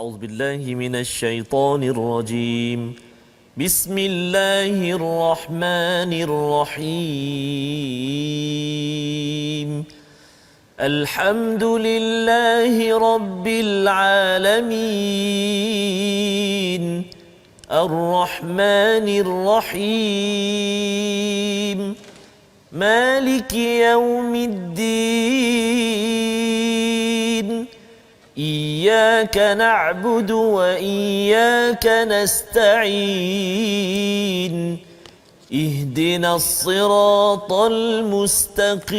أعوذ بالله من الشيطان الرجيم. بسم الله الرحمن الرحيم. الحمد لله رب العالمين. الرحمن الرحيم. مالك يوم الدين. إياك نعبد وإياك نستعين. اهدنا الصراط المستقيم.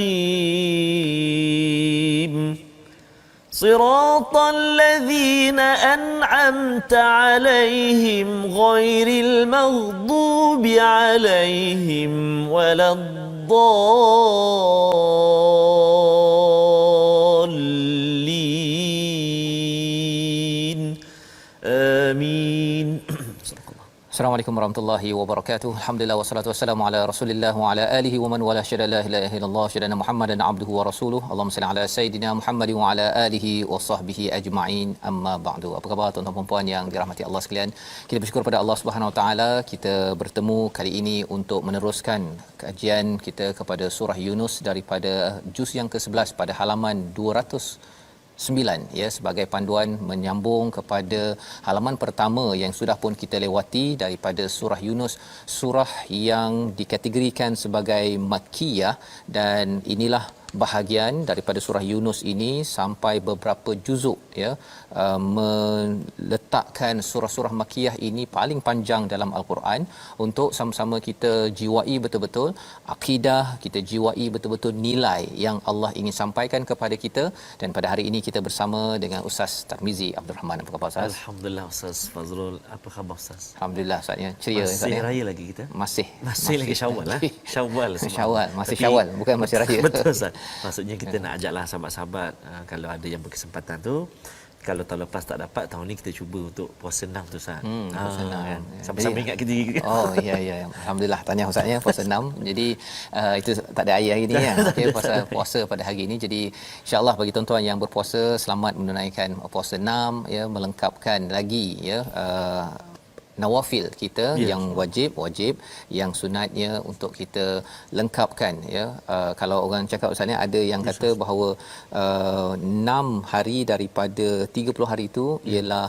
صراط الذين أنعمت عليهم غير المغضوب عليهم ولا الضالين. آمين. Assalamualaikum warahmatullahi wabarakatuh. Alhamdulillah wassalatu wassalamu ala Rasulillah wa ala alihi wa man wala syada la ilaha illallah syada Muhammadan abduhu wa rasuluhu. Allahumma salli ala sayidina Muhammad wa ala alihi wa sahbihi ajma'in. Amma ba'du. Apa khabar tuan-tuan dan puan yang dirahmati Allah sekalian? Kita bersyukur pada Allah Subhanahu wa taala kita bertemu kali ini untuk meneruskan kajian kita kepada surah Yunus daripada juz yang ke-11 pada halaman 209 ya, sebagai panduan menyambung kepada halaman pertama yang sudah pun kita lewati daripada surah Yunus, surah yang dikategorikan sebagai makkiyah, dan inilah bahagian daripada surah Yunus ini sampai beberapa juzuk ya, meletakkan surah-surah makkiyah ini paling panjang dalam al-Quran untuk sama-sama kita jiwai betul-betul akidah, kita jiwai betul-betul nilai yang Allah ingin sampaikan kepada kita. Dan pada hari ini kita bersama dengan Ustaz Tarmizi Abdul Rahman. Apa khabar Ustaz? Alhamdulillah Ustaz Fazrul. Apa khabar Ustaz? Alhamdulillah Ustaz ya. Ceria Ustaz ya. Masih raya lagi kita? Masih lagi Syawal lah. Syawal semua. Syawal, masih Syawal, bukan masih raya. Betul Ustaz. Maksudnya kita nak ajaklah sahabat-sahabat kalau ada yang berkesempatan tu, kalau tahun lepas tak dapat, tahun ni kita cuba untuk puasa 6 tu Ustaz. Puasa 6 kan. Sama-sama ingat kita. Oh ya. Alhamdulillah, tahniah Ustaz ya, puasa 6. Jadi itu tak ada air hari ni ya. Okey, puasa pada hari ini. Jadi insya-Allah bagi tuan-tuan yang berpuasa, selamat menunaikan puasa 6 ya, melengkapkan lagi ya nawafil kita yang wajib, yang sunatnya untuk kita lengkapkan ya. Kalau orang cakap Ustaz ni, ada yang kata bahawa 6 hari daripada 30 hari itu ialah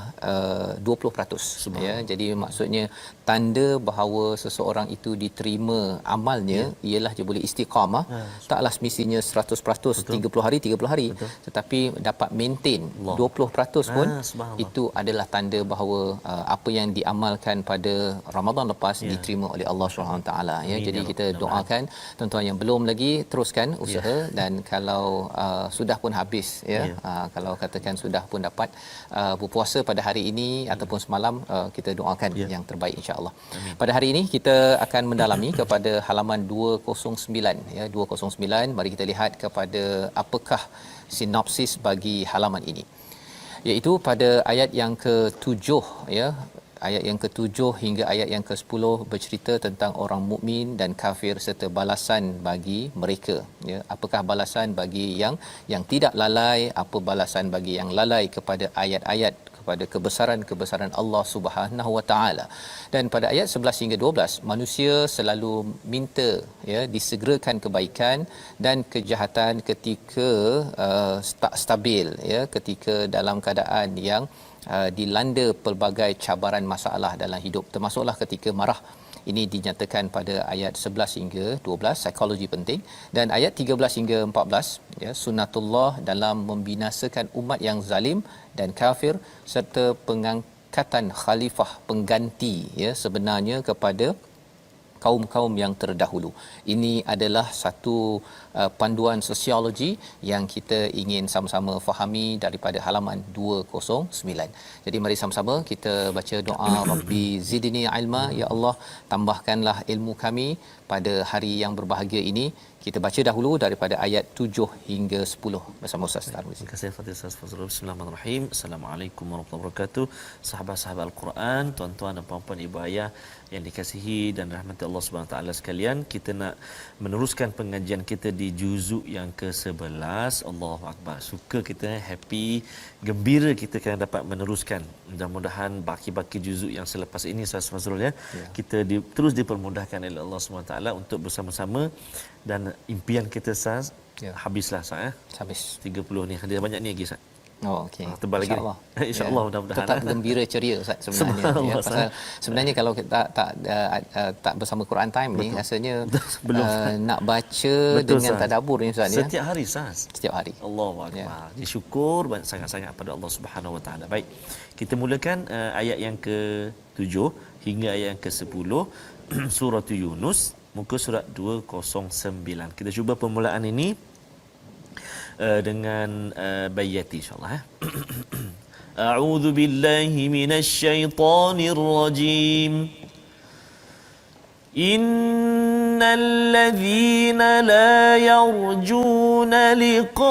20% ya. Jadi maksudnya tanda bahawa seseorang itu diterima amalnya ialah dia boleh istiqamah, taklah semestinya 100% 30 hari tetapi dapat maintain 20% pun itu adalah tanda bahawa apa yang diamalkan pada Ramadan lepas diterima oleh Allah Subhanahu taala ya. Jadi kita doakan tuan-tuan yang belum lagi teruskan usaha, dan kalau sudah pun habis ya, kalau katakan sudah pun dapat berpuasa pada hari ini ataupun semalam, kita doakan yang terbaik insya-Allah. Pada hari ini kita akan mendalami kepada halaman 209 ya, 209. Mari kita lihat kepada apakah sinopsis bagi halaman ini, iaitu pada ayat yang ke-7 ya. Ayat yang ke-7 hingga ayat yang ke-10 bercerita tentang orang mukmin dan kafir serta balasan bagi mereka ya. Apakah balasan bagi yang tidak lalai, apa balasan bagi yang lalai kepada ayat-ayat, kepada kebesaran-kebesaran Allah Subhanahu Wa Taala. Dan pada ayat 11 hingga 12, manusia selalu minta ya disegerakan kebaikan dan kejahatan ketika tak stabil ya, ketika dalam keadaan yang dilanda pelbagai cabaran masalah dalam hidup, termasuklah ketika marah. Ini dinyatakan pada ayat 11 hingga 12, psikologi penting. Dan ayat 13 hingga 14 ya, sunnatullah dalam membinasakan umat yang zalim dan kafir serta pengangkatan khalifah pengganti ya sebenarnya kepada kaum-kaum yang terdahulu. Ini adalah satu panduan sosiologi yang kita ingin sama-sama fahami daripada halaman 209. Jadi mari sama-sama kita baca doa Rabbi zidni ilma, ya Allah tambahkanlah ilmu kami pada hari yang berbahagia ini. Kita baca dahulu daripada ayat 7 hingga 10 bersama Ustaz Tarmizi. Terima kasih Fadil Ustaz Fazrul. Bismillahirrahmanirrahim. Assalamualaikum warahmatullahi wabarakatuh. Sahabat-sahabat Al-Quran, tuan-tuan dan puan-puan, ibu ayah yang dikasihi dan rahmati Allah Subhanahu Wa Taala sekalian, kita nak meneruskan pengajian kita di juzuk yang ke-11. Allahu Akbar. Suka kita, happy, gembira kita akan dapat meneruskan. Mudah-mudahan baki-baki juzuk yang selepas ini Ustaz Fazrul kita terus dipermudahkan oleh Allah Subhanahu Wa Taala untuk bersama-sama, dan impian kita Ustaz habislah Ustaz Habis 30 ni, ada banyak ni lagi Ustaz. Oh, okey. Tebal lagi. InsyaAllah mudah-mudahan. Tetap gembira ceria Ustaz sebenarnya. Pasal sebenarnya kalau kita tak bersama Quran Time ni, rasanya belum nak baca dengan tadabbur ni Ustaz setiap hari Ustaz. Setiap hari. Allahu Akbar. Disyukur sangat-sangat pada Allah Subhanahu Wa Taala. Baik. Kita mulakan ayat yang ke-7 hingga ayat yang ke-10 surah Yunus, muka surat 209. Kita cuba permulaan ini dengan bayati insyaallah. A'udzu billahi minasy syaithanir rajim. Innal ladzina la yarjuna liqa'ana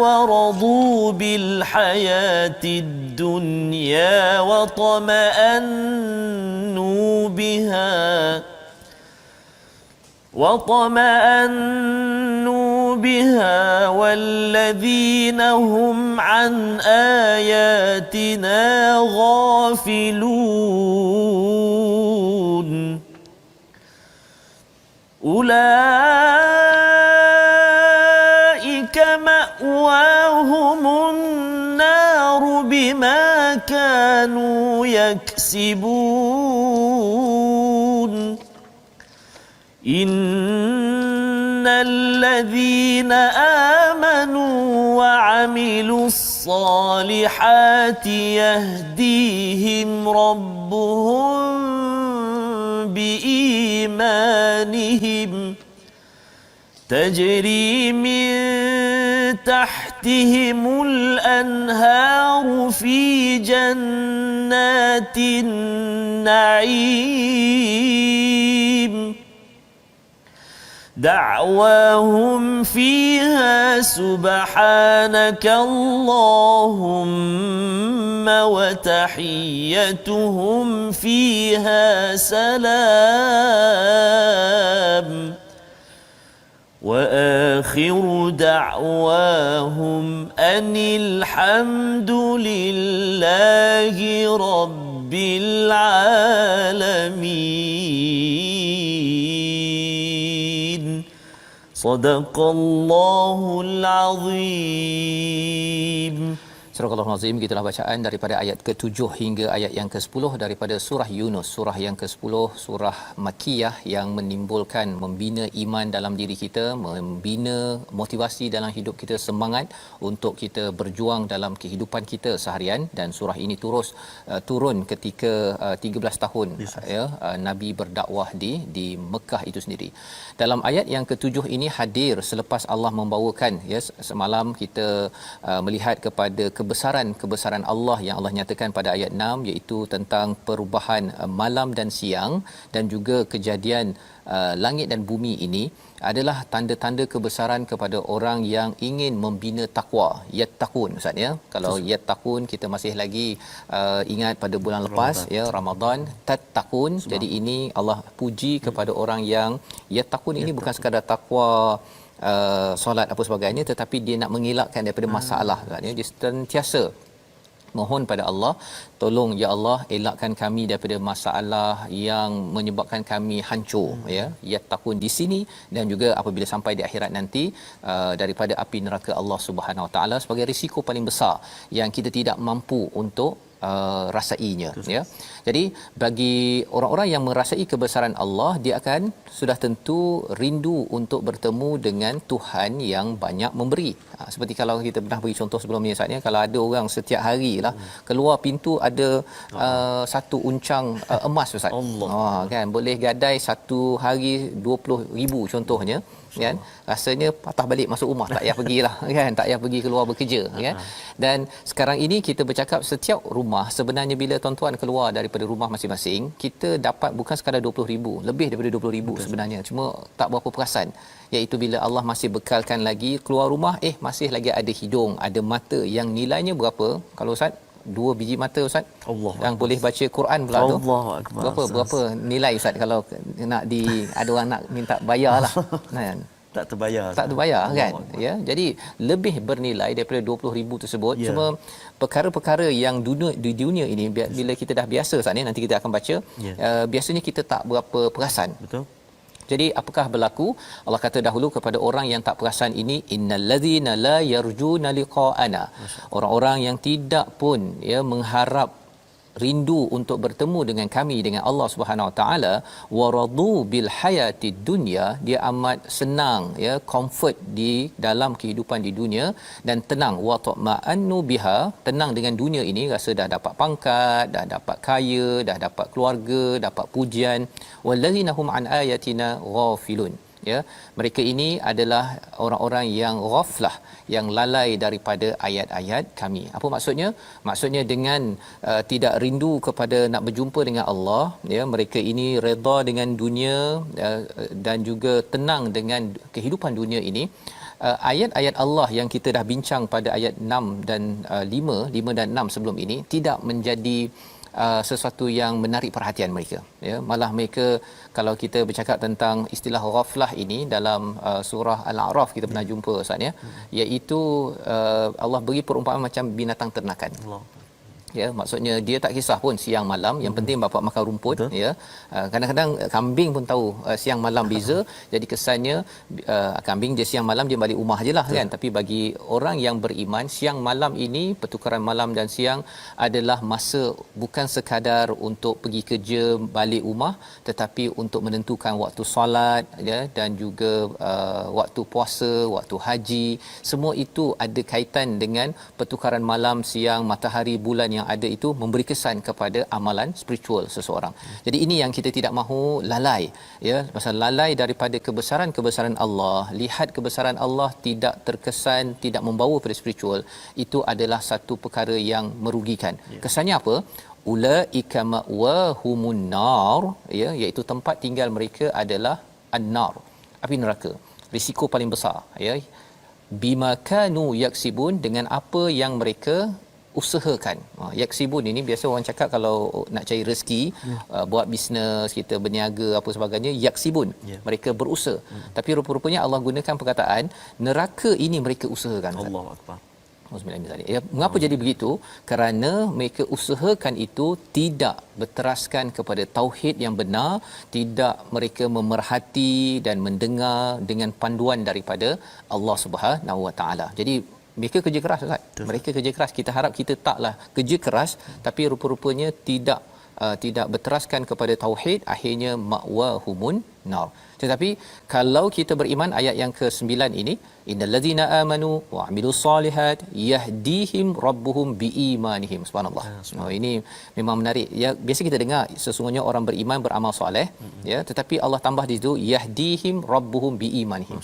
wa radu bil hayatid dunya wa tama'annu biha وَطَمَأَنُّوا بِهَا وَالَّذِينَ هُمْ عَنْ آيَاتِنَا غَافِلُونَ أُولَئِكَ مَأْوَاهُمُ النَّارُ بِمَا كَانُوا يَكْسِبُونَ إِنَّ الَّذِينَ آمَنُوا وَعَمِلُوا الصَّالِحَاتِ يَهْدِيهِمْ رَبُّهُم بِإِيمَانِهِمْ تَجْرِي مِن تَحْتِهِمُ الْأَنْهَارُ فِي جَنَّاتِ النَّعِيمِ دعواهم فيها سبحانك اللهم وتحيتهم فيها سلام وآخر دعواهم أن الحمد لله رب العالمين صدق الله العظيم. Surah Al-Azim, gitulah bacaan daripada ayat ke-7 hingga ayat yang ke-10 daripada surah Yunus, surah yang ke-10, surah Makkiyah yang membina iman dalam diri kita, membina motivasi dalam hidup kita, semangat untuk kita berjuang dalam kehidupan kita seharian. Dan surah ini turun ketika 13 tahun Nabi berdakwah di Mekah itu sendiri. Dalam ayat yang ke-7 ini hadir selepas Allah membawakan semalam kita melihat kepada kebesaran Allah yang Allah nyatakan pada ayat 6, iaitu tentang perubahan malam dan siang, dan juga kejadian langit dan bumi ini adalah tanda-tanda kebesaran kepada orang yang ingin membina takwa, yattaqun Ustaz ya. Kalau yattaqun kita masih lagi ingat pada bulan lepas Ramadan, tattaqun. Jadi ini Allah puji kepada orang yang yattaqun ini bukan sekadar takwa solat apa sebagainya, tetapi dia nak mengelakkan daripada masalah kan ya. Dia sentiasa mohon pada Allah, tolong ya Allah elakkan kami daripada masalah yang menyebabkan kami hancur yattaqun di sini, dan juga apabila sampai di akhirat nanti daripada api neraka Allah Subhanahu Wa Taala sebagai risiko paling besar yang kita tidak mampu untuk rasainya ya. Jadi bagi orang-orang yang merasai kebesaran Allah, dia akan sudah tentu rindu untuk bertemu dengan Tuhan yang banyak memberi. Seperti kalau kita pernah bagi contoh sebelum ni Ustaz ya, kalau ada orang setiap harilah keluar pintu ada satu uncang emas Ustaz. Kan boleh gadai satu hari 20,000 contohnya kan, rasanya patah balik masuk rumah, tak payah pergilah kan, tak payah pergi keluar bekerja kan. Dan sekarang ini kita bercakap setiap rumah sebenarnya bila tuan-tuan keluar daripada rumah masing-masing, kita dapat bukan sekadar 20,000, lebih daripada 20,000 sebenarnya, cuma tak berapa perasan, iaitu bila Allah masih bekalkan lagi keluar rumah masih lagi ada hidung, ada mata yang nilainya berapa kalau Ustaz 2 biji mata Ustaz. Allah Yang boleh baca Quran pula tu. Allahu akbar. Berapa nilai Ustaz kalau nak ada orang nak minta bayarlah. Kan? Tak terbayar. Tak terbayar kan. Allah. Ya. Jadi lebih bernilai daripada 20,000 tersebut. Ya. Cuma perkara-perkara yang di dunia ini bila kita dah biasa Ustaz ni, nanti kita akan baca, Ya. biasanya kita tak berapa perasan. Betul. Jadi apakah berlaku? Allah kata dahulu kepada orang yang tak perasan ini, innal ladzina la yarjuna liqa'ana. Orang-orang yang tidak pun mengharap rindu untuk bertemu dengan kami, dengan Allah Subhanahu Wa Taala, waradu bil hayatid dunya, dia amat senang comfort di dalam kehidupan di dunia dan tenang, wa ta'ma'annu biha, tenang dengan dunia ini, rasa dah dapat pangkat, dah dapat kaya, dah dapat keluarga, dapat pujian, wallazina hum an ayatina ghafilun. Mereka ini adalah orang-orang yang ghaflah, yang lalai daripada ayat-ayat kami. Apa maksudnya? Maksudnya dengan tidak rindu kepada nak berjumpa dengan Allah, mereka ini redha dengan dunia dan juga tenang dengan kehidupan dunia ini. Ayat-ayat Allah yang kita dah bincang pada ayat 6 dan 5 dan 6 sebelum ini tidak menjadi sesuatu yang menarik perhatian mereka, malah mereka, kalau kita bercakap tentang istilah ghaflah ini dalam surah Al-A'raf kita pernah jumpa Ustaz iaitu Allah beri perumpamaan macam binatang ternakan. Allah. Maksudnya dia tak kisah pun siang malam, yang penting bapak makan rumput. Kadang-kadang kambing pun tahu siang malam beza. Jadi kesannya kambing dia siang malam dia balik rumah ajalah kan. Tapi bagi orang yang beriman, siang malam ini, pertukaran malam dan siang adalah masa bukan sekadar untuk pergi kerja balik rumah, tetapi untuk menentukan waktu solat dan juga waktu puasa, waktu haji. Semua itu ada kaitan dengan pertukaran malam, siang, matahari, bulan yang ada itu memberi kesan kepada amalan spiritual seseorang. Jadi ini yang kita tidak mahu lalai, pasal lalai daripada kebesaran Allah, lihat kebesaran Allah tidak terkesan, tidak membawa pada spiritual, itu adalah satu perkara yang merugikan. Kesannya apa? Ulaika ma'wahumun nar, iaitu tempat tinggal mereka adalah an-nar, api neraka. Risiko paling besar, bima kanu yaksibun, dengan apa yang mereka usahakan. Yaksibun ini biasa orang cakap kalau nak cari rezeki, buat bisnes, kita berniaga apa sebagainya, yaksibun, mereka berusaha. Tapi rupa-rupanya Allah gunakan perkataan neraka ini mereka usahakan. Allahu akbar. Mengapa jadi begitu? Kerana mereka usahakan itu tidak berteraskan kepada tauhid yang benar, tidak mereka memerhati dan mendengar dengan panduan daripada Allah Subhanahu Wa Taala. Jadi mereka kerja keras Ustaz. Mereka kerja keras. Kita harap kita taklah kerja keras, tapi rupa-rupanya tidak berteraskan kepada tauhid, akhirnya ma'wahumun nar. Tetapi kalau kita beriman, ayat yang ke-9 ini, innallazina amanu wa amilus solihat yahdihim rabbuhum biimanihim. Subhanallah. Ini memang menarik. Biasa kita dengar sesungguhnya orang beriman beramal soleh, tetapi Allah tambah di situ yahdihim rabbuhum biimanihim.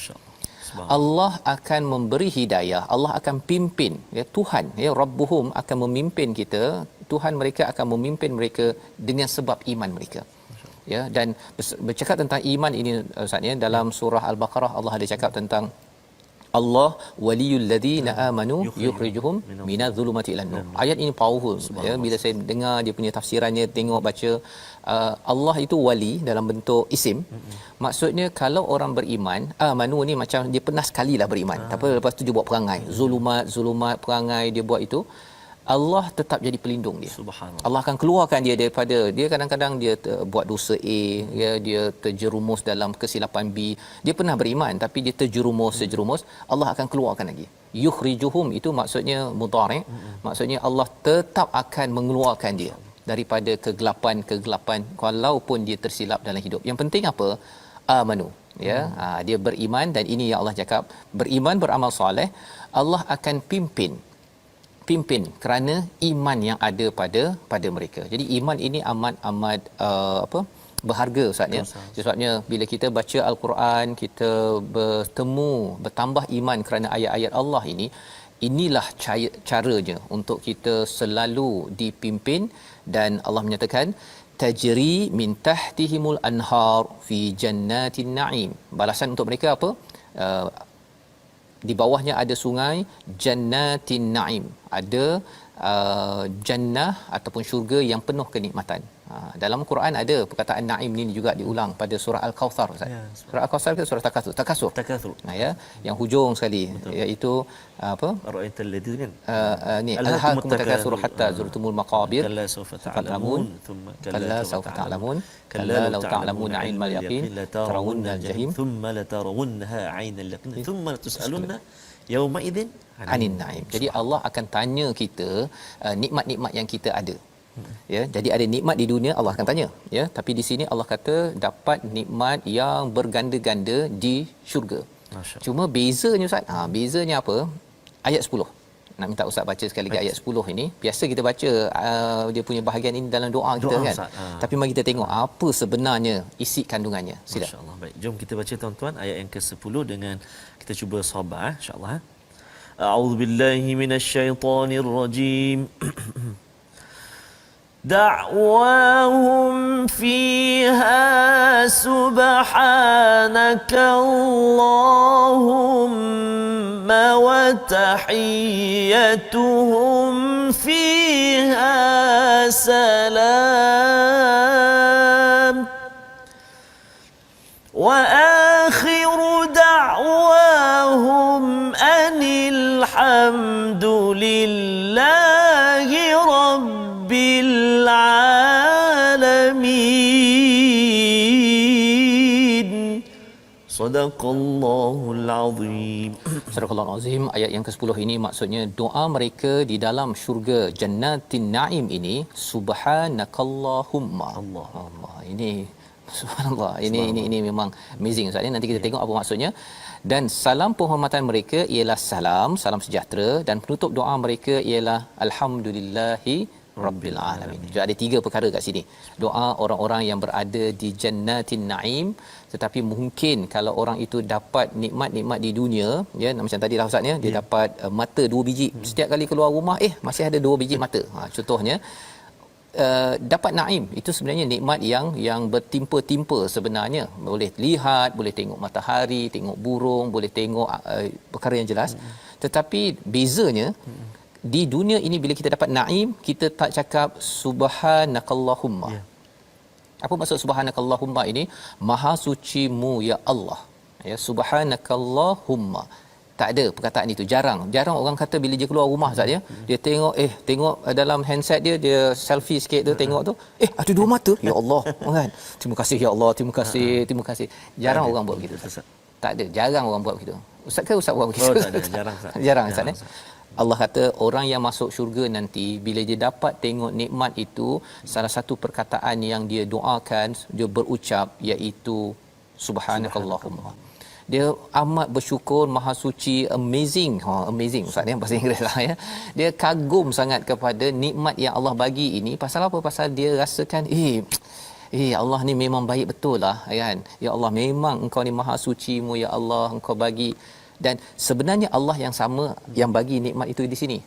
Allah akan memberi hidayah, Allah akan pimpin, Tuhan, Rabbuhum akan memimpin kita, Tuhan mereka akan memimpin mereka dengan sebab iman mereka. Dan bercakap tentang iman ini Ustaz, dalam surah Al-Baqarah Allah ada cakap tentang Allah waliyul ladzina amanu yukhrijuhum minadh-dhulumati ilan nur. Ayat ini powerful. Bila saya dengar dia punya tafsirannya, tengok baca, Allah itu wali dalam bentuk isim. Maksudnya kalau orang beriman, amanu ni macam dia pernah sekalilah beriman. Tapi lepas tu dia buat perangai, zulumat perangai dia buat itu, Allah tetap jadi pelindung dia. Allah akan keluarkan dia daripada, dia kadang-kadang dia buat dosa A, dia terjerumus dalam kesilapan B. Dia pernah beriman tapi dia terjerumus, Allah akan keluarkan lagi. Yukhrijuhum itu maksudnya mudhari', maksudnya Allah tetap akan mengeluarkan dia daripada kegelapan walaupun dia tersilap dalam hidup. Yang penting apa? Amanu, dia beriman, dan ini yang Allah cakap, beriman beramal soleh, Allah akan pimpin kerana iman yang ada pada mereka. Jadi iman ini amat berharga Ustaz, sebabnya bila kita baca al-Quran, kita bertambah iman kerana ayat-ayat Allah ini, inilah caranya untuk kita selalu dipimpin. Dan Allah menyatakan tajri min tahtihimul anhar fi jannatin na'im. Balasan untuk mereka apa? Di bawahnya ada sungai jannatin na'im, ada jannah ataupun syurga yang penuh kenikmatan. Dalam Quran ada perkataan naim ni juga diulang pada surah Al-Kautsar Ustaz. Ya, Surah Al-Kautsar ke surah Takasur? Takasur. Takatsur. Ya, yang hujung sekali, iaitu apa? Ara'aital ladzi kan? Ni Alhaakumut alhaakumut takasur hatta zurtumul maqabir kalla sawfa ta'lamun thumma kalla sawfa ta'lamun kalla law ta'lamuna 'ilmal yaqin tarawunnal jahim thumma latarawunnaha 'ainal yaqin thumma latus'alunna yawma idzin anin naim. Jadi Allah akan tanya kita nikmat-nikmat yang kita ada. Ya, jadi ada nikmat di dunia Allah akan tanya, ya, tapi di sini Allah kata dapat nikmat yang berganda-ganda di syurga. Cuma bezanya Ustaz, bezanya apa? Ayat 10. Nak minta Ustaz baca sekali lagi ayat 10 ini. Biasa kita baca dia punya bahagian ini dalam doa kita kan. Tapi mari kita tengok apa sebenarnya isi kandungannya. Sila. Masya-Allah. Baik, jom kita baca tuan-tuan ayat yang ke-10 dengan kita cuba sabar insya-Allah. A'udzubillahi minasyaitonirrajim. دعواهم فيها سبحانك اللهم وتحيتهم فيها سلام وآخر دعواهم أن الحمد لله رب العالمين صدق الله العظيم. Surah Al-Azim ayat yang ke-10 ini maksudnya doa mereka di dalam syurga Jannatin Naim ini subhanakallahumma. Allah ini subhanallah ini memang amazing Ustaz. Nanti kita tengok apa maksudnya. Dan salam penghormatan mereka ialah salam sejahtera dan penutup doa mereka ialah alhamdulillahi rabbil alamin. Jadi ada 3 perkara kat sini. Doa orang-orang yang berada di Jannatin Naim, tetapi mungkin kalau orang itu dapat nikmat-nikmat di dunia, ya macam tadi lah Ustaz ya, dia dapat mata 2 biji. Setiap kali keluar rumah masih ada 2 biji mata. Contohnya dapat naim itu sebenarnya nikmat yang bertimpa-timpa sebenarnya. Boleh lihat, boleh tengok matahari, tengok burung, boleh tengok perkara yang jelas. Tetapi bezanya di dunia ini bila kita dapat naim, kita tak cakap subhanakallahumma. Apa maksud subhanakallahumma ini? Maha sucimu ya Allah. Ya, subhanakallahumma. Tak ada perkataan itu, jarang orang kata bila dia keluar rumah Ustaz ya, dia tengok dalam handset dia selfie sikit tu, tengok tu ada 2 mata, ya Allah kan, terima kasih ya Allah, terima kasih. Jarang orang buat begitu Ustaz. Tak ada, jarang orang buat begitu. Ustaz ke Ustaz buat begitu? Tak ada, jarang Ustaz. Jarang Ustaz. Allah kata orang yang masuk syurga nanti bila dia dapat tengok nikmat itu, salah satu perkataan yang dia doakan, dia berucap iaitu subhanakallahumma. Dia amat bersyukur, maha suci, amazing Ustaz ya, bahasa Inggeris lah ya. Dia kagum sangat kepada nikmat yang Allah bagi ini. Pasal apa? Pasal dia rasakan Allah ni memang baik betul lah kan. Ya Allah, memang engkau ni maha sucimu ya Allah, engkau bagi. Dan sebenarnya Allah yang sama yang bagi nikmat itu di sini.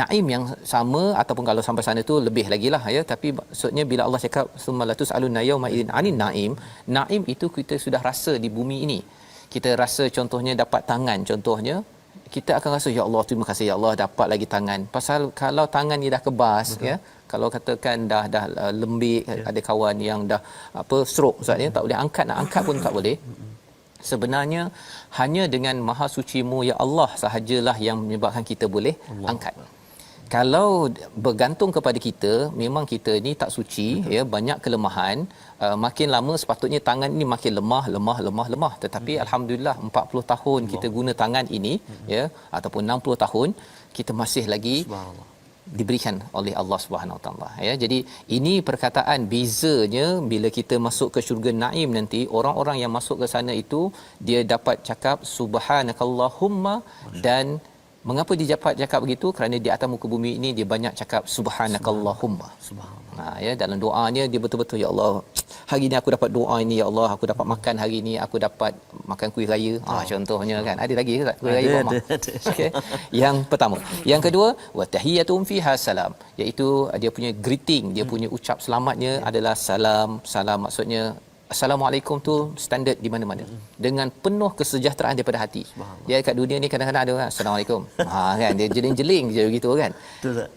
Naim yang sama, ataupun kalau sampai sana tu lebih lagi lah ya. Tapi maksudnya bila Allah cakap summalatus alun yauma idin anin naim itu kita sudah rasa di bumi ini. Kita rasa contohnya dapat tangan, contohnya kita akan rasa ya Allah, terima kasih ya Allah dapat lagi tangan. Pasal kalau tangan ni dah kebas ya, kalau katakan dah lembik, ada kawan yang dah stroke Ustaz ya, tak boleh angkat, nak angkat pun tak boleh. Sebenarnya hanya dengan maha sucimu ya Allah sahajalah yang menyebabkan kita boleh angkat. Kalau bergantung kepada kita, memang kita ni tak suci ya, banyak kelemahan. Makin lama sepatutnya tangan ini makin lemah. Tetapi alhamdulillah 40 tahun kita guna tangan ini ya, ataupun 60 tahun kita masih lagi diberikan oleh Allah Subhanahu Wa Taala ya. Jadi ini perkataan bezanya bila kita masuk ke syurga naim nanti, orang-orang yang masuk ke sana itu dia dapat cakap subhanakallahumma. Dan mengapa dia dapat cakap begitu? Kerana di atas muka bumi ini dia banyak cakap subhanakallahumma. Subhanallah. Ya, dalam doanya dia betul-betul ya Allah, hari ni aku dapat doa ini ya Allah, aku dapat makan hari ni, aku dapat makan kuih raya. Contohnya kan. Ada lagi ke tak kuih raya Mama? Okey. Yang pertama. Yang kedua, wa tahiyatum fiha salam, iaitu dia punya greeting, dia punya ucap selamatnya adalah salam. Salam maksudnya Assalamualaikum tu standard di mana-mana dengan penuh kesejahteraan daripada hati. Dia kat dunia ni kadang-kadang ada orang Assalamualaikum. Kan dia jeling-jeling je begitu kan. Betul tak?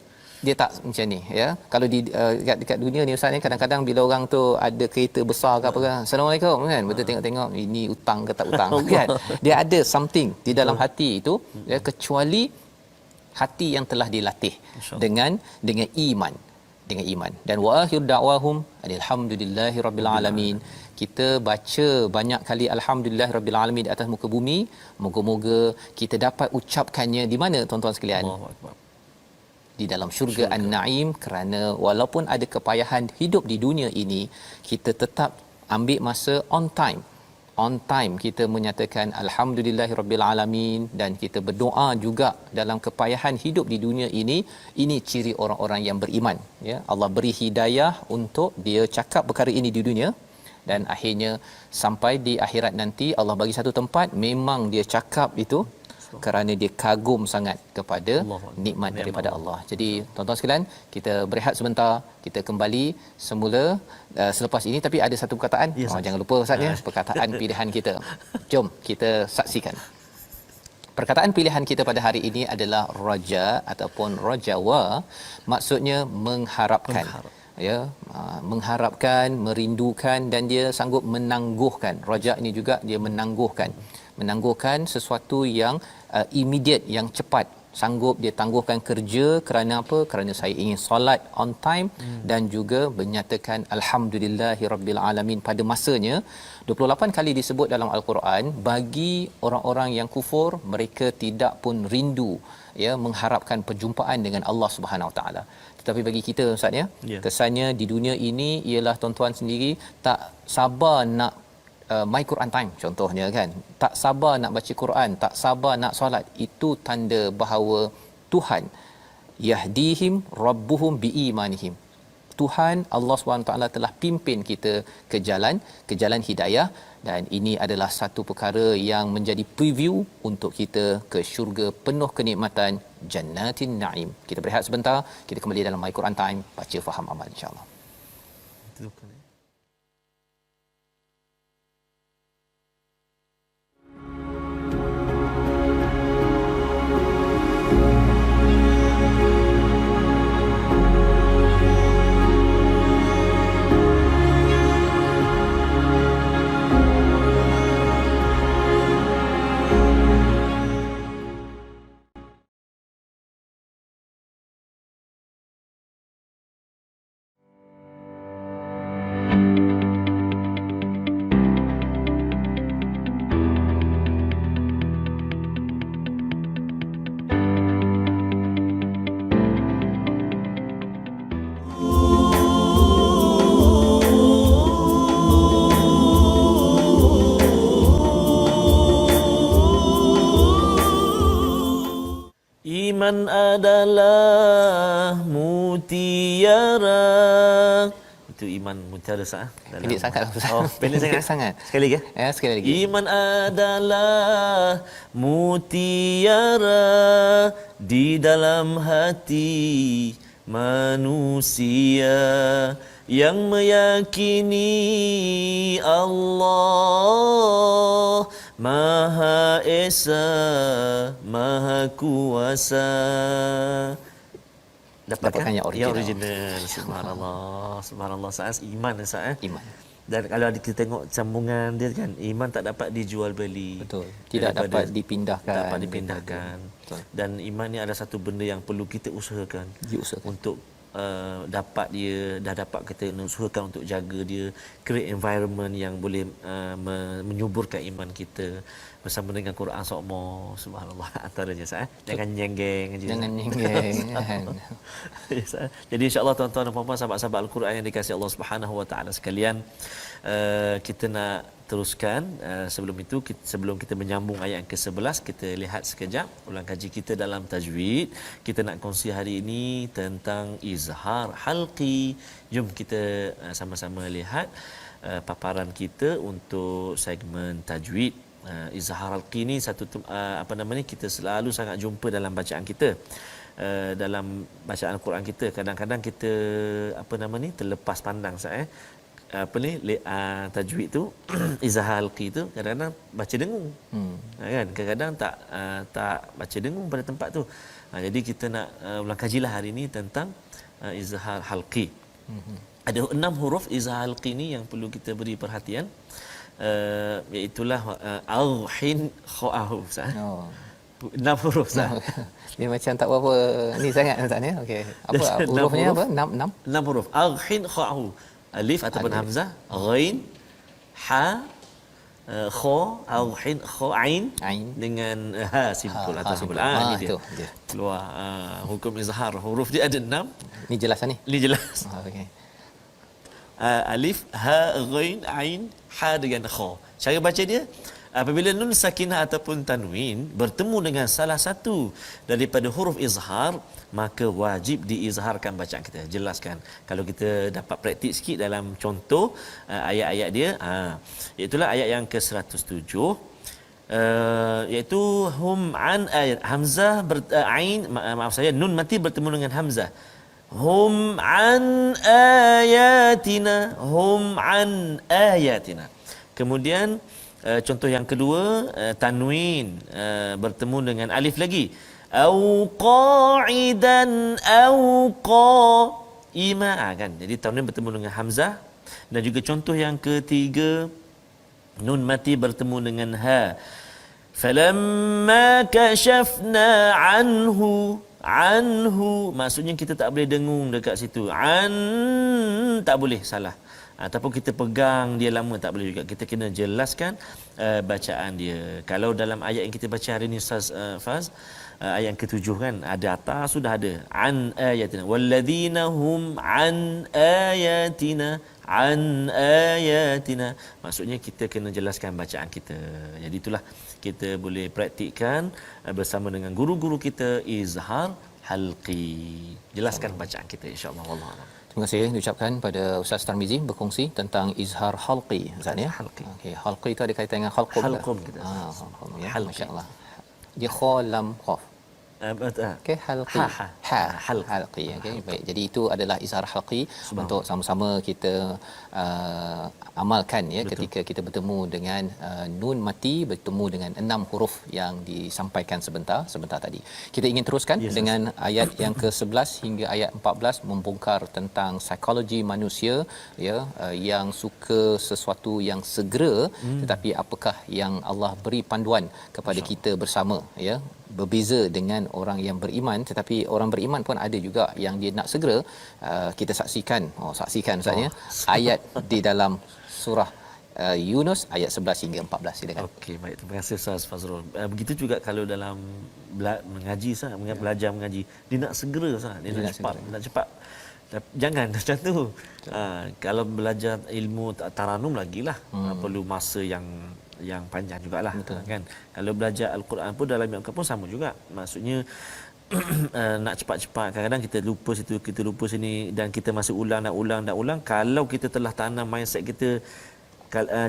Dia tak macam ni ya. Kalau di dekat dunia ni Ustaz ni kadang-kadang bila orang tu ada kereta besar ke apa kan, Assalamualaikum kan. Betul tengok-tengok ini hutang ke tak hutang kan. Dia ada something di dalam hati itu ya, kecuali hati yang telah dilatih dengan iman dan wa akhir da'wahum alhamdulillahi rabbil alamin. Kita baca banyak kali alhamdulillah-rabbil alamin di atas muka bumi, moga-moga kita dapat ucapkannya di mana tuan-tuan sekalian, di dalam syurga An-Naim. Kerana walaupun ada kepayahan hidup di dunia ini, kita tetap ambil masa on time kita menyatakan alhamdulillahirabbil alamin, dan kita berdoa juga dalam kepayahan hidup di dunia ini. Ini ciri orang-orang yang beriman ya. Allah beri hidayah untuk dia cakap perkara ini di dunia, dan akhirnya sampai di akhirat nanti Allah bagi satu tempat memang dia cakap itu kerana dia kagum sangat kepada nikmat daripada Allah. Jadi tuan-tuan sekalian, kita berehat sebentar, kita kembali semula selepas ini. Tapi ada satu perkataan, jangan lupa Ustaz ya, perkataan pilihan kita. Jom kita saksikan. Perkataan pilihan kita pada hari ini adalah raja ataupun rajawa, maksudnya mengharapkan. Ya, mengharapkan, merindukan, dan dia sanggup menangguhkan. Raja ini juga dia menangguhkan sesuatu yang immediate, yang cepat. Sanggup dia tangguhkan kerja. Kerana apa? Kerana saya ingin solat on time dan juga menyatakan alhamdulillahirabbil alamin pada masanya. 28 kali disebut dalam al-Quran. Bagi orang-orang yang kufur, mereka tidak pun rindu ya mengharapkan perjumpaan dengan Allah Subhanahu Wa Taala. Tetapi bagi kita Ustaz ya, kesannya di dunia ini ialah tuan-tuan sendiri tak sabar nak my Quran time contohnya kan, tak sabar nak baca Quran, tak sabar nak solat. Itu tanda bahawa Tuhan yahdihim rabbuhum biimanihim, Tuhan Allah SWT telah pimpin kita ke jalan hidayah. Dan ini adalah satu perkara yang menjadi preview untuk kita ke syurga penuh kenikmatan, Jannatin Naim. Kita berehat sebentar, kita kembali dalam My Quran Time, baca faham amal insya-Allah. Iman adalah mutiara. Itu iman mutiara sah. Pendek sangat. Pendek sangat. Sekali lagi. Ya, sekali lagi. Iman adalah mutiara di dalam hati manusia yang meyakini Allah Maha Esa, Maha Kuasa. Dapatkan yang original. Subhanallah. Saat iman Iman. Dan kalau kita tengok sambungan dia kan, iman tak dapat dijual beli. Betul. Tidak dapat dipindahkan. Betul. Dan iman ni adalah satu benda yang perlu kita usahakan. Untuk dapat dia, dah dapat kita usahakan untuk jaga dia, create environment yang boleh menyuburkan iman kita bersama dengan Quran sokmo. Subhanallah, antaranya jangan nyenggeng je. Jadi insya-Allah tuan-tuan dan puan-puan, sahabat-sahabat Al-Quran yang dikasihi Allah Subhanahu Wa Taala sekalian, kita nak teruskan. Sebelum kita menyambung ayat yang ke-11, kita lihat sekejap ulang kaji kita dalam tajwid. Kita nak kongsi hari ini tentang izhar halqi. Jom kita sama-sama lihat paparan kita untuk segmen tajwid. Izhar halqi ni kita selalu sangat jumpa dalam bacaan kita. Dalam bacaan Al-Quran kita, kadang-kadang kita terlepas pandang apa ni tajwid tu izhar halqi tu kadang-kadang baca dengung. Kan kadang-kadang tak baca dengung pada tempat tu. Jadi kita nak ulang kajilah hari ini tentang izhar halqi. Ada 6 huruf izhar halqi ni yang perlu kita beri perhatian. Iaitulah al-hin kha'ahu. Oh. 6 huruf sah. Dia macam tak berapa ni sangat Ustaz ni. Okey. Apa hurufnya apa? 6 huruf. Al-hin kha'ahu. Alif ataupun hamzah, ghain, ha, kha, al-hin kha, ain dengan ha simpul atau simpul. Ini dia. Keluar hukum izhar. Huruf dia ada 6. Ni jelas ni. Ni jelas. Okey. Alif, ha, ghain, ain, ha dengan kha. Cara baca dia apabila nun sakinah ataupun tanwin bertemu dengan salah satu daripada huruf izhar, maka wajib diizharkan bacaan kita. Jelaskan. Kalau kita dapat praktik sikit dalam contoh ayat-ayat dia, iaitulah ayat yang ke-107, iaitu hum an ayat hamzah ain, maaf saya, nun mati bertemu dengan hamzah. Hum an ayatina, hum an ayatina. Kemudian contoh yang kedua, tanwin bertemu dengan alif lagi. Au qa'idan au qa'ima, kan. Jadi tanwin bertemu dengan hamzah. Dan juga contoh yang ketiga, nun mati bertemu dengan ha. Falamma kashafna anhu, maksudnya kita tak boleh dengung dekat situ. Tak boleh, salah. Ataupun kita pegang dia lama, tak boleh juga. Kita kena jelaskan bacaan dia. Kalau dalam ayat yang kita baca hari ni Ustaz Faz, ayat yang ke-7 kan, ada atas sudah ada an ayatina walladzina hum an ayatina, maksudnya kita kena jelaskan bacaan kita. Jadi itulah kita boleh praktikkan bersama dengan guru-guru kita izhar halqi. Jelaskan bacaan kita insya-Allah. Wallahu a'lam. Terima kasih diucapkan pada Ustaz Tarmizi berkongsi tentang izhar halqi. Ustaz ya. Okey, halqi itu ada kaitan dengan halqum. Halqum kita. Halqum ya. Masya-Allah. Dia kha lam qaf. Okey, halqi. Halqi. Okey, baik. Jadi itu adalah izhar halqi untuk sama-sama kita amalkan ya. Betul. Ketika kita bertemu dengan nun mati bertemu dengan 6 huruf yang disampaikan sebentar tadi. Kita ingin teruskan dengan ayat yang ke-11 hingga ayat 14 membongkar tentang psikologi manusia ya, yang suka sesuatu yang segera, tetapi apakah yang Allah beri panduan kepada kita bersama ya. Berbeza dengan orang yang beriman, tetapi orang beriman pun ada juga yang dia nak segera. Kita saksikan Ustaz ya, ayat di dalam surah Yunus ayat 11 hingga 14. Silakan. Okey, baik, terima kasih Ustaz Fazrul. Begitu juga kalau dalam mengaji belajar mengaji, dia nak segera Ustaz, dia nak cepat. Jangan macam tu. Kalau belajar ilmu taranum lagilah, perlu masa yang panjang jugalah. Betul. Kan. Kalau belajar al-Quran pun dalam al-Quran pun sama juga. Maksudnya nak cepat-cepat, kadang-kadang kita lupa situ, kita lupa sini, dan kita masih ulang. Kalau kita telah tanam mindset kita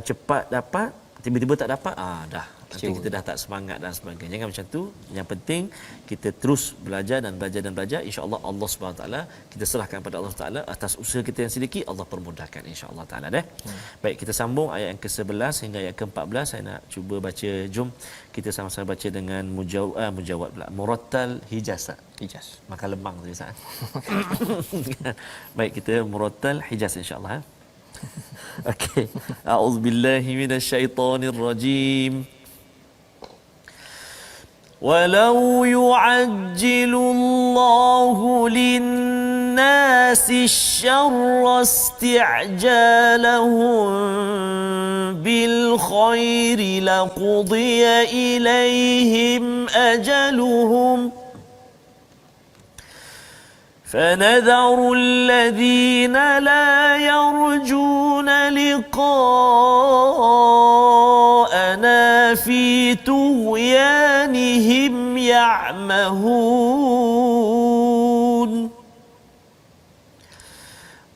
cepat dapat, tiba-tiba tak dapat, dah nanti kita dah tak semangat dan sebagainya. Jangan macam tu. Yang penting kita terus belajar dan belajar, insya-Allah Allah Subhanahu Wa Taala, kita serahkan pada Allah Taala atas usaha kita yang sedikit, Allah permudahkan insya-Allah taala deh. Baik, kita sambung ayat yang ke-11 hingga ayat ke-14. Saya nak cuba baca, jom kita sama-sama baca dengan mujawad pula, murattal hijaz. Makan lemang tadi Ustaz. Baik, kita murattal hijaz insya-Allah. Okey. A'udzubillahi minasyaitonirrajim. ولو يعجل الله للناس الشر استعجالهم بالخير لقضي إليهم أجلهم فنذر الذين لا يرجون لقاءنا في طغيانهم يعمهون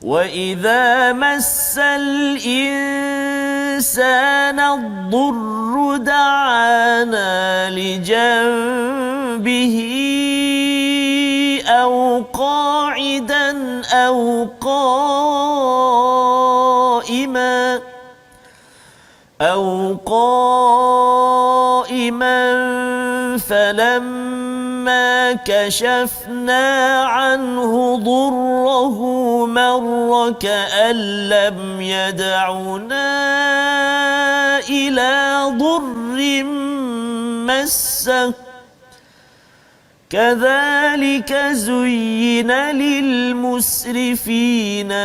وإذا مس الإنسان الضر دعانا لجنبه أو قاعدا أو قائما أو قائما فلما كشفنا عنه ضره مر كأن لم يدعنا إلى ضر مسه كذلك زين للمسرفين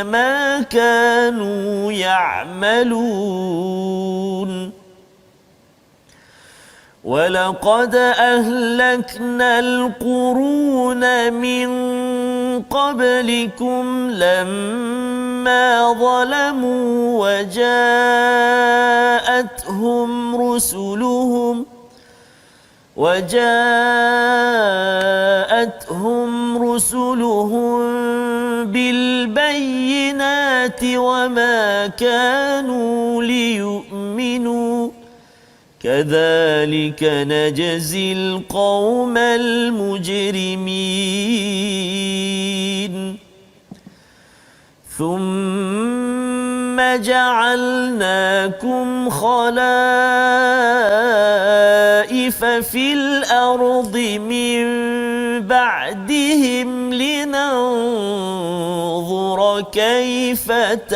ما كانوا يعملون ولقد أهلكنا القرون من قبلكم لما ظلموا وجاءتهم رسلهم بالبينات وما كانوا ليؤمنوا كذلك نجزي القوم المجرمين ثم جعلناكم خلائف في الأرض من بعدهم لننظر كيف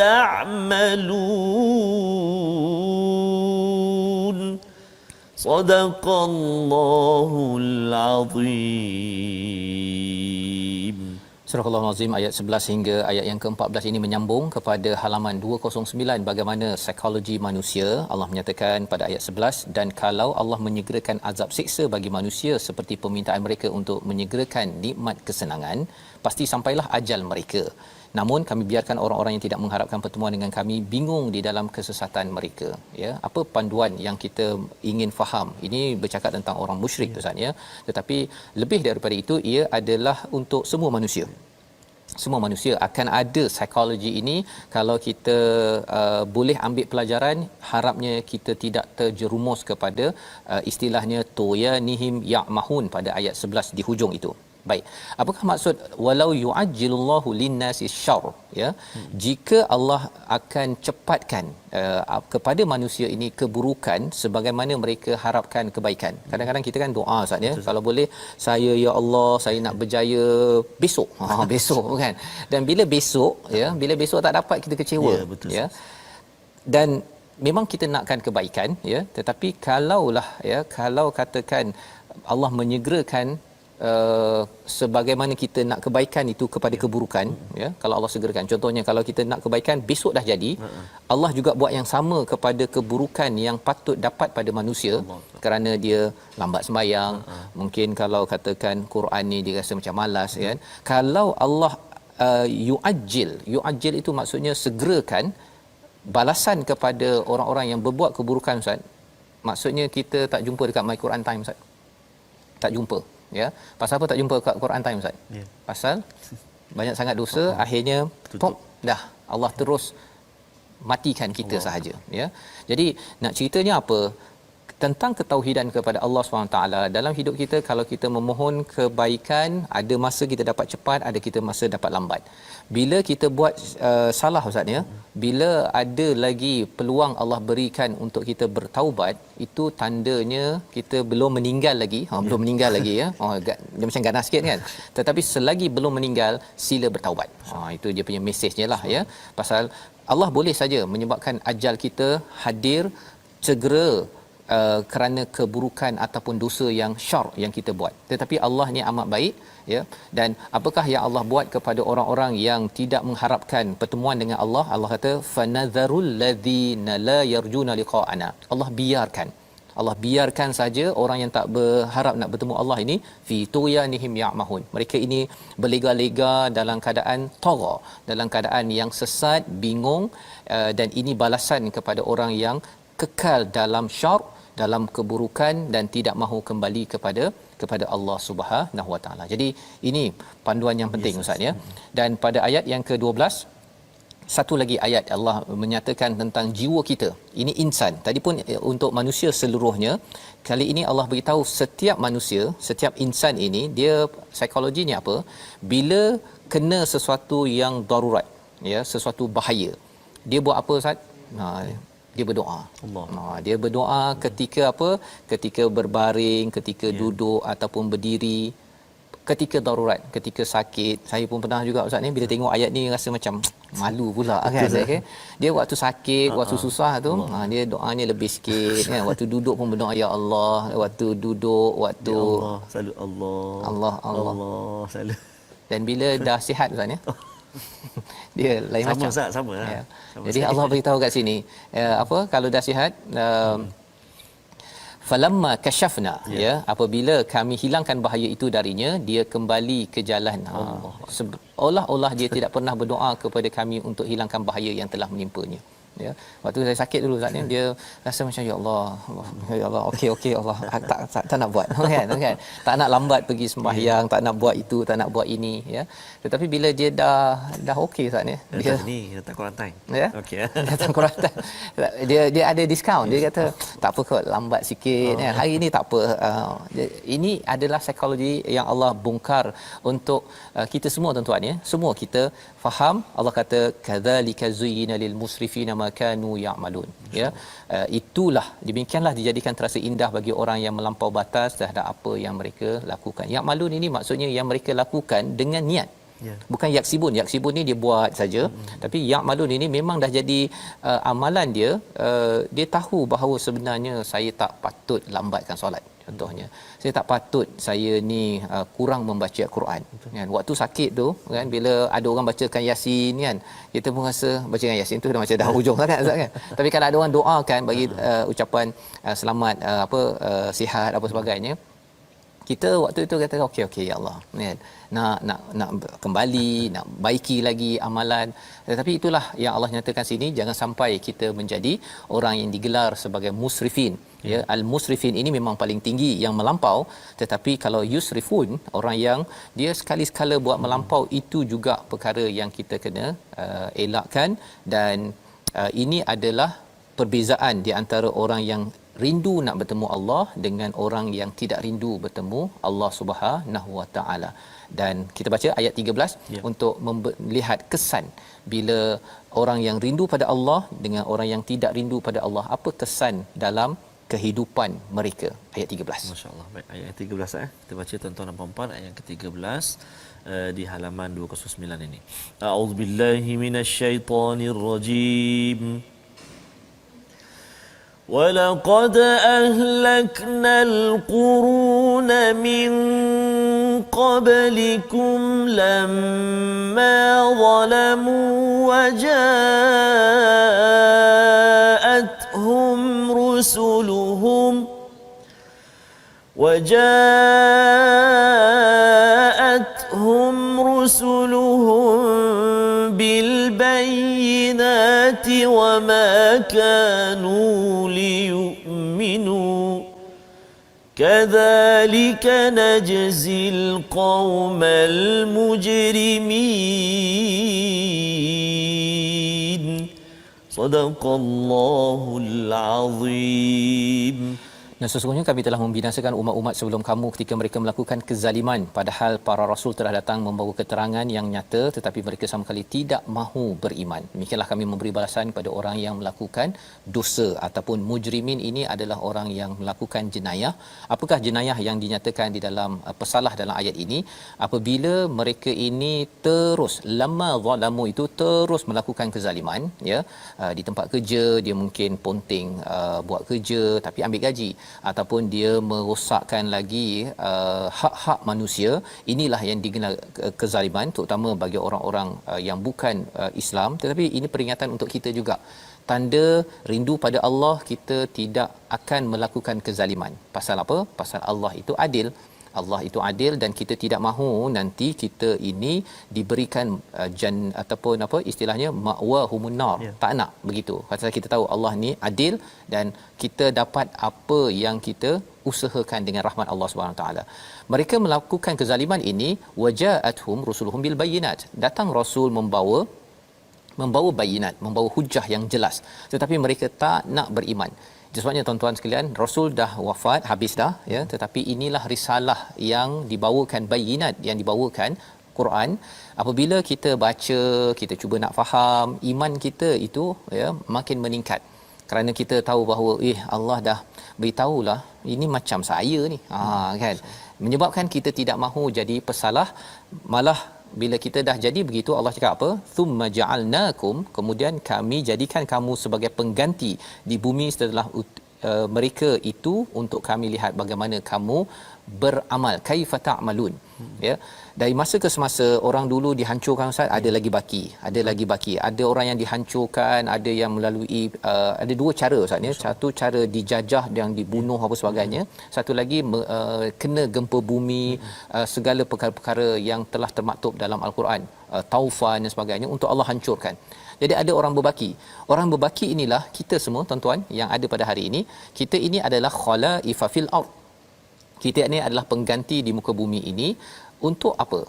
تعملون صدق الله العظيم. Surah Al-Azim ayat 11 hingga ayat yang ke-14 ini menyambung kepada halaman 209 bagaimana psikologi manusia. Allah menyatakan pada ayat 11, dan kalau Allah menyegerakan azab siksa bagi manusia seperti permintaan mereka untuk menyegerakan nikmat kesenangan, pasti sampailah ajal mereka. Namun kami biarkan orang-orang yang tidak mengharapkan pertemuan dengan kami bingung di dalam kesesatan mereka. Ya, apa panduan yang kita ingin faham? Ini bercakap tentang orang musyrik, Ustaz, ya. Tetapi lebih daripada itu, ia adalah untuk semua manusia. Semua manusia akan ada psikologi ini. Kalau kita boleh ambil pelajaran, harapnya kita tidak terjerumus kepada istilahnya tuyanihim ya'mahun pada ayat 11 di hujung itu. Baik, apakah maksud walau yu'ajjilullahu linnasi syarr, ya? Jika Allah akan cepatkan kepada manusia ini keburukan sebagaimana mereka harapkan kebaikan. Kadang-kadang kita kan doa, Ustaz, ya, kalau boleh saya, ya Allah, saya nak berjaya besok. Besok kan. Dan bila besok, ya, bila besok tak dapat, kita kecewa, ya. Dan memang kita nakkan kebaikan, ya, tetapi kalaulah, ya, kalau katakan Allah menyegerakan sebagaimana kita nak kebaikan itu kepada keburukan, ya, kalau Allah segerakan, contohnya kalau kita nak kebaikan besok dah jadi, Allah juga buat yang sama kepada keburukan yang patut dapat pada manusia kerana dia lambat sembahyang, mungkin kalau katakan Quran ni dia rasa macam malas, kan. Kalau Allah yu'ajjil itu maksudnya segerakan balasan kepada orang-orang yang berbuat keburukan, Ustaz. Maksudnya kita tak jumpa dekat My Quran Time, Ustaz. Tak jumpa, ya. Pasal apa tak jumpa kat Quran Time, Ustaz? Yeah. Pasal banyak sangat dosa, akhirnya pop, dah Allah terus matikan kita sahaja, ya. Jadi nak ceritanya apa? Tentang ketauhidan kepada Allah SWT dalam hidup kita. Kalau kita memohon kebaikan, ada masa kita dapat cepat, ada kita masa dapat lambat. Bila kita buat salah, Ustaz, ya, bila ada lagi peluang Allah berikan untuk kita bertaubat, itu tandanya kita belum meninggal lagi. Belum meninggal lagi, ya. Dia macam ganas sikit, kan. Tetapi selagi belum meninggal, sila bertaubat. Itu dia punya mesejnya lah, ya. Pasal Allah boleh saja menyebabkan ajal kita hadir segera kerana keburukan ataupun dosa yang syar yang kita buat. Tetapi Allah ni amat baik, ya. Dan apakah yang Allah buat kepada orang-orang yang tidak mengharapkan pertemuan dengan Allah? Allah kata fanadharul ladzina la yarjuna liqa'ana. Allah biarkan saja orang yang tak berharap nak bertemu Allah ini fi tuyanihim ya'mahun. Mereka ini berlega-lega dalam keadaan tagha, dalam keadaan yang sesat, bingung, dan ini balasan kepada orang yang kekal dalam syar, dalam keburukan dan tidak mahu kembali kepada Allah Subhanahu Wa Taala. Jadi ini panduan yang penting, Ustaz, ya. Dan pada ayat yang ke-12, satu lagi ayat Allah menyatakan tentang jiwa kita. Ini insan. Tadi pun untuk manusia seluruhnya. Kali ini Allah beritahu setiap manusia, setiap insan ini, dia psikologinya apa? Bila kena sesuatu yang darurat, ya, sesuatu bahaya, dia buat apa, Ustaz? dia berdoa. Allah. Dia berdoa ketika apa? Ketika berbaring, ketika duduk ataupun berdiri, ketika darurat, ketika sakit. Saya pun pernah juga ustaz ni bila tengok ayat ni rasa macam malu pula kan. Okay? Dia waktu sakit, waktu susah tu, dia doanya lebih sikit kan. Waktu duduk pun berdoa ya Allah, waktu duduk, waktu Ya Allah, selalu Allah. Allah. Selalu. Dan bila dah sihat ustaz ni dia lain Sama macam. Ustaz, sama lah. Ya. Sama Jadi saya. Allah beritahu kat sini apa kalau dah sihat falamma kashafna ya apabila kami hilangkan bahaya itu darinya dia kembali ke jalan seolah-olah dia tidak pernah berdoa kepada kami untuk hilangkan bahaya yang telah menimpanya ya. Waktu saya sakit dulu saat ni dia rasa macam ya Allah, ya Allah, okey Allah, tak nak buat kan tak nak lambat pergi sembahyang, tak nak buat itu, tak nak buat ini ya. Tetapi bila dia dah okey saat ni dia ni datang Kuantan. ya Okey. datang Kuantan dia ada diskaun, dia kata tak apa kot, lambat sikit ya. Hari ni tak apa. Ini adalah psikologi yang Allah bongkar untuk kita semua tuan-tuan ya. Semua kita faham. Allah kata kadzalika zuyyina lil musrifina ma kanu ya'malun ya. Itulah demikianlah dijadikan terasa indah bagi orang yang melampau batas terhadap apa yang mereka lakukan. Ya'malun ini maksudnya yang mereka lakukan dengan niat. Bukan yaksibun. Yaksibun ni dia buat saja. Tapi ya'malun ini memang dah jadi amalan dia. Dia tahu bahawa sebenarnya saya tak patut lambatkan solat. Contohnya, saya tak patut saya ni kurang membaca Quran. Kan? Waktu sakit tu kan bila ada orang bacakan Yasin kan, kita pun rasa bacakan Yasin tu dah macam dah hujung sangat kan. Tapi kalau ada orang doakan bagi ucapan selamat sihat apa sebagainya, kita waktu itu kata okey ya Allah kan, nak kembali, nak baiki lagi amalan. Tetapi itulah yang Allah nyatakan sini, jangan sampai kita menjadi orang yang digelar sebagai musrifin ya. Al musrifin ini memang paling tinggi yang melampau, tetapi kalau yusrifun, orang yang dia sekali-sekala buat melampau, itu juga perkara yang kita kena elakkan. Dan ini adalah perbezaan di antara orang yang rindu nak bertemu Allah dengan orang yang tidak rindu bertemu Allah Subhanahu Wa Taala. Dan kita baca ayat 13 untuk melihat kesan bila orang yang rindu pada Allah dengan orang yang tidak rindu pada Allah, apa kesan dalam kehidupan mereka. Ayat 13. Masya-Allah. Baik, ayat 13 kita baca tuan-tuan dan puan-puan, ayat yang ke-13 di halaman 209 ini. A'udzubillahi minasyaitonirrajim. وَلَقَدْ أَهْلَكْنَا الْقُرُونَ مِنْ قَبْلِكُمْ لَمَّا ظَلَمُوا وَجَاءَتْهُمْ رُسُلُهُم بِالْبَيِّنَاتِ وَمَا كَانُوا لِيُؤْمِنُوا كَذَلِكَ نَجْزِي الْقَوْمَ الْمُجْرِمِينَ صدق الله العظيم. Dan sesungguhnya kami telah membinasakan umat-umat sebelum kamu ketika mereka melakukan kezaliman, padahal para rasul telah datang membawa keterangan yang nyata, tetapi mereka sama sekali tidak mahu beriman. Demikianlah kami memberi balasan kepada orang yang melakukan dosa ataupun mujrimin. Ini adalah orang yang melakukan jenayah. Apakah jenayah yang dinyatakan di dalam pesalah dalam ayat ini? Apabila mereka ini terus lamma zalamu, itu terus melakukan kezaliman ya, di tempat kerja dia mungkin ponting buat kerja tapi ambil gaji, ataupun dia merosakkan lagi hak-hak manusia. Inilah yang digelar kezaliman, terutama bagi orang-orang yang bukan Islam. Tetapi ini peringatan untuk kita juga. Tanda rindu pada Allah, kita tidak akan melakukan kezaliman. Pasal apa? Pasal Allah itu adil. Allah itu adil dan kita tidak mahu nanti kita ini diberikan ataupun apa istilahnya ma'wahumun nar. Tak nak begitu. Pasal kita tahu Allah ni adil dan kita dapat apa yang kita usahakan dengan rahmat Allah Subhanahu taala. Mereka melakukan kezaliman ini, waja'atuhum rusuluhum bil bayyinat. Datang rasul membawa bayinat, membawa hujah yang jelas, tetapi mereka tak nak beriman. Sebabnya tuan-tuan sekalian, Rasul dah wafat, habis dah ya, tetapi inilah risalah yang dibawakan, bayinat yang dibawakan Quran. Apabila kita baca, kita cuba nak faham, iman kita itu ya makin meningkat. kerana kita tahu bahawa Allah dah beritahulah ini macam saya ni kan, menyebabkan kita tidak mahu jadi pesalah. Malah bila kita dah jadi begitu, Allah cakap apa? Thumma ja'alnakum, kemudian kami jadikan kamu sebagai pengganti di bumi setelah mereka itu, untuk kami lihat bagaimana kamu beramal, kaifa ta'malun. Ya, dari masa ke semasa orang dulu dihancurkan Ustaz, ada lagi baki, ada orang yang dihancurkan, ada yang melalui ada dua cara Ustaz ya. Satu cara dijajah, yang dibunuh apa sebagainya, satu lagi kena gempa bumi, segala perkara-perkara yang telah termaktub dalam al-Quran, taufan dan sebagainya, untuk Allah hancurkan. Jadi ada orang berbaki. Orang berbaki inilah kita semua tuan-tuan yang ada pada hari ini. Kita ini adalah khalaifa fil ard. Kita ini adalah pengganti di muka bumi ini. Untuk apa?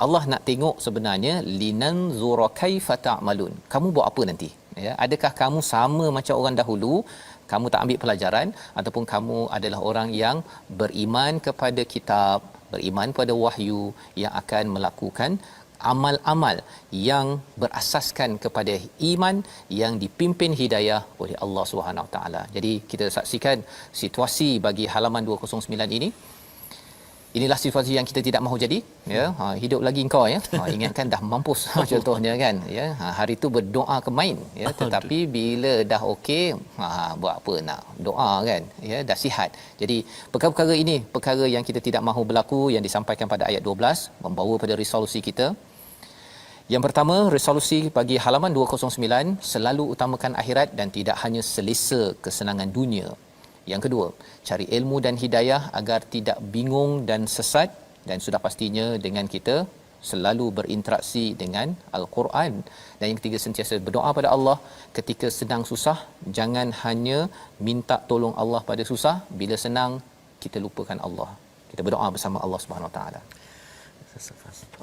Allah nak tengok sebenarnya, linanzura kaifa ta'malun. Kamu buat apa nanti? Ya, adakah kamu sama macam orang dahulu? Kamu tak ambil pelajaran, ataupun kamu adalah orang yang beriman kepada kitab, beriman pada wahyu, yang akan melakukan amal-amal yang berasaskan kepada iman, yang dipimpin hidayah oleh Allah Subhanahu taala. Jadi kita saksikan situasi bagi halaman 209 ini. Inilah situasi yang kita tidak mahu jadi, ya. Hidup lagi engkau ya. Ingatkan dah mampus contohnya kan, ya. Hari tu berdoa ke main, ya, tetapi bila dah okey, buat apa nak doa kan, ya, dah sihat. Jadi perkara-perkara ini perkara yang kita tidak mahu berlaku, yang disampaikan pada ayat 12, membawa pada resolusi kita. Yang pertama, resolusi bagi halaman 209, selalu utamakan akhirat dan tidak hanya selesa kesenangan dunia. Yang kedua, cari ilmu dan hidayah agar tidak bingung dan sesat, dan sudah pastinya dengan kita selalu berinteraksi dengan Al-Quran. Dan yang ketiga, sentiasa berdoa pada Allah ketika sedang susah. Jangan hanya minta tolong Allah pada susah, bila senang kita lupakan Allah. Kita berdoa bersama Allah Subhanahu Wa Taala.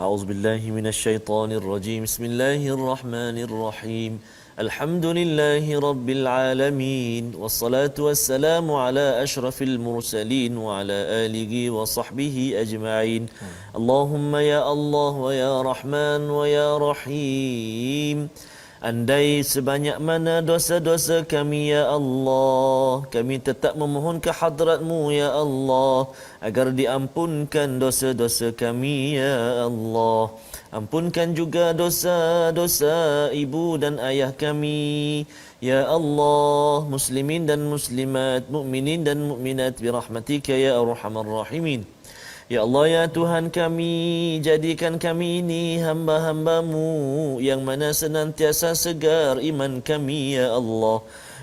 A'udzubillahi minasyaitonir rajim. Bismillahirrahmanirrahim. Alhamdulillahi rabbil alamin, wassalatu wassalamu ala asyrafil mursalin wa ala alihi wa sahbihi ajma'in. Allahumma ya Allah wa ya Rahman wa ya Rahim. Andai sebanyak mana dosa-dosa kami ya Allah, kami tetap memohon ke hadrat-Mu ya Allah, agar diampunkan dosa-dosa kami ya Allah. Ampunkan juga dosa-dosa ibu dan ayah kami ya Allah, muslimin dan muslimat, mukminin dan mukminat, birahmatika ya arhamar rahimin. Ya Allah, ya Tuhan kami, jadikan kami ini hamba-hamba-Mu yang mana senantiasa segar iman kami ya Allah.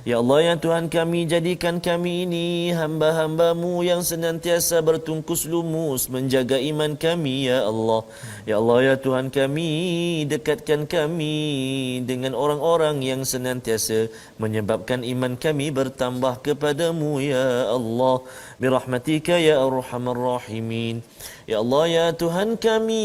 Ya Allah, ya Tuhan kami, jadikan kami ini hamba-hamba-Mu yang senantiasa bertungkus lumus menjaga iman kami ya Allah. Ya Allah, ya Tuhan kami, dekatkan kami dengan orang-orang yang senantiasa menyebabkan iman kami bertambah kepadamu ya Allah. Birahmatika ya arhamar rahimin. Ya Allah, ya Tuhan kami,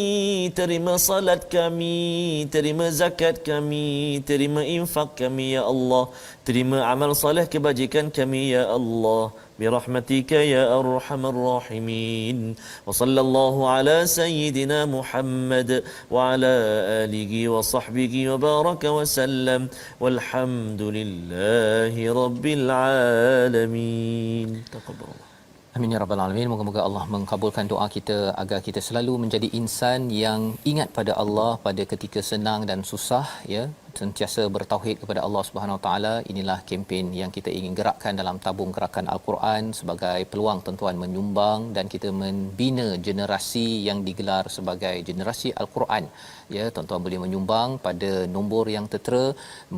terima salat kami, terima zakat kami, terima infak kami ya Allah, terima amal saleh kebajikan kami ya Allah. Birahmatika ya arhamar rahimin. Wa sallallahu ala sayyidina Muhammad wa ala alihi wa sahbihi wa baraka wa sallam. Walhamdulillahi rabbil alamin. Taqabbalallah. Amin ya rabbal alamin. Moga-moga Allah mengabulkan doa kita agar kita selalu menjadi insan yang ingat pada Allah pada ketika senang dan susah, ya, sentiasa bertauhid kepada Allah Subhanahu Wa Taala. Inilah kempen yang kita ingin gerakkan dalam tabung gerakan Al-Quran sebagai peluang tuan-tuan menyumbang dan kita membina generasi yang digelar sebagai generasi Al-Quran. Ya, tuan-tuan boleh menyumbang pada nombor yang tertera,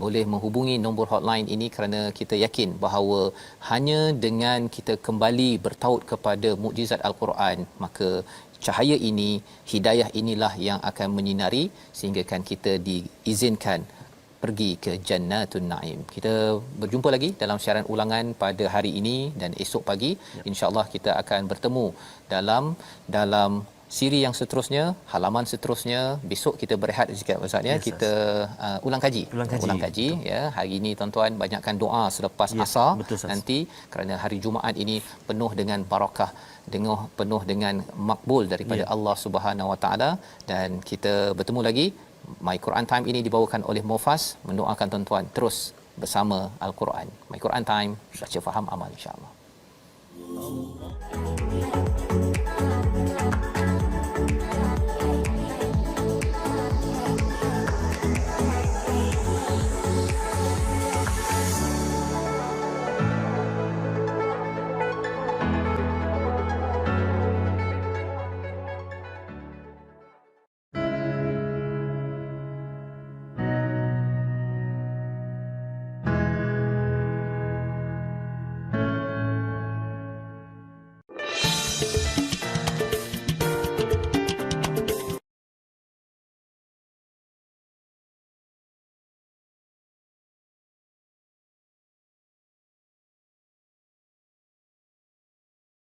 boleh menghubungi nombor hotline ini kerana kita yakin bahawa hanya dengan kita kembali bertaut kepada mukjizat Al-Quran, maka cahaya ini, hidayah inilah yang akan menyinari sehingga kan kita diizinkan pergi ke Jannatun Naim. Kita berjumpa lagi dalam siaran ulangan pada hari ini dan esok pagi. InsyaAllah kita akan bertemu dalam siri yang seterusnya, halaman seterusnya. Besok kita berehat sikit Ustaz ya. Kita ulang kaji. Ya. Hari ini tuan-tuan banyakkan doa selepas asar nanti kerana hari Jumaat ini penuh dengan barakah, penuh dengan makbul daripada Allah Subhanahu Wa Taala, dan kita bertemu lagi. My Quran Time ini dibawakan oleh Mufas, mendoakan tuan-tuan terus bersama Al-Quran. My Quran Time, baca faham amal insya-Allah.